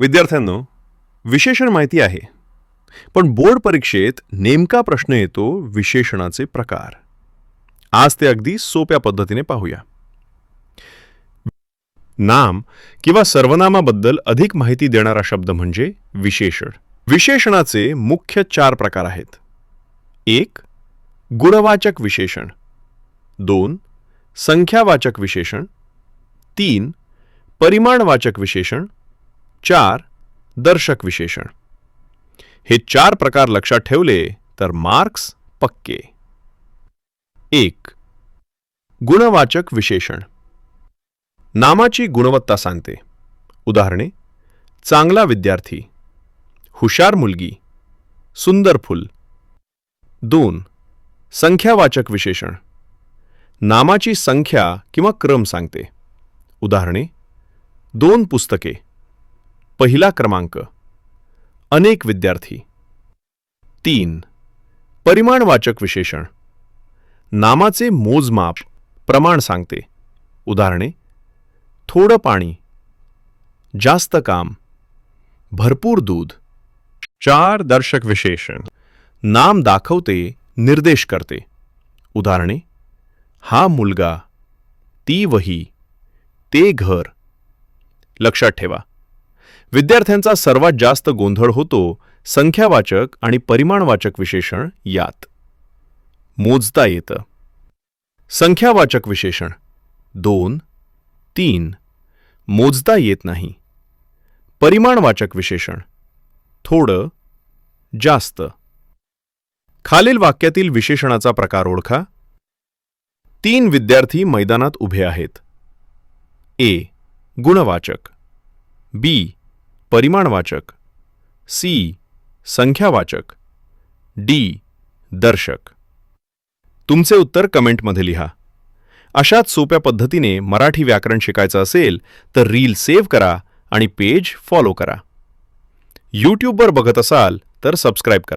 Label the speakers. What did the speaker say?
Speaker 1: विद्यार्थ्यांनो, विशेषण माहिती आहे, पण बोर्ड परीक्षेत नेमका प्रश्न येतो विशेषणाचे प्रकार. आज ते अगदी सोप्या पद्धतीने पाहूया. नाम किंवा सर्वनामाबद्दल अधिक माहिती देणारा शब्द म्हणजे विशेषण. विशेषणाचे मुख्य 4 प्रकार आहेत. 1. गुणवाचक विशेषण. 2. संख्यावाचक विशेषण. 3. परिमाणवाचक विशेषण. 4. दर्शक विशेषण. हे 4 प्रकार लक्षात ठेवले तर मार्क्स पक्के. 1. गुणवाचक विशेषण. नामाची गुणवत्ता सांगते. उदाहरणे: चांगला विद्यार्थी, हुशार मुलगी, सुंदर फुल. 2. संख्यावाचक विशेषण. नामाची संख्या किंवा क्रम सांगते. उदाहरणे: 2 पुस्तके, पहिला क्रमांक, अनेक विद्यार्थी. 3. परिमाणवाचक विशेषण. नामाचे मोजमाप, प्रमाण सांगते. उदाहरणे: थोडं पाणी, जास्त काम, भरपूर दूध. 4. दर्शक विशेषण. नाम दाखवते, निर्देश करते. उदाहरणे: हा मुलगा, ती वही, ते घर. लक्षात ठेवा, विद्यार्थ्यांचा सर्वात जास्त गोंधळ होतो संख्यावाचक आणि परिमाणवाचक विशेषण यात. मोजता येतं. संख्यावाचक विशेषण 2, 3 मोजता येत नाही. परिमाणवाचक विशेषण थोडं, जास्त. खालील वाक्यातील विशेषणाचा प्रकार ओळखा. 3 विद्यार्थी मैदानात उभे आहेत. ए. गुणवाचक. बी. परिमाणवाचक. सी. संख्यावाचक. डी. दर्शक. तुमचे उत्तर कमेंटमध्ये लिहा. अशाच सोप्या पद्धतीने मराठी व्याकरण शिकायचं असेल तर रील सेव्ह करा आणि पेज फॉलो करा. यूट्यूबवर बघत असाल तर सबस्क्राईब करा.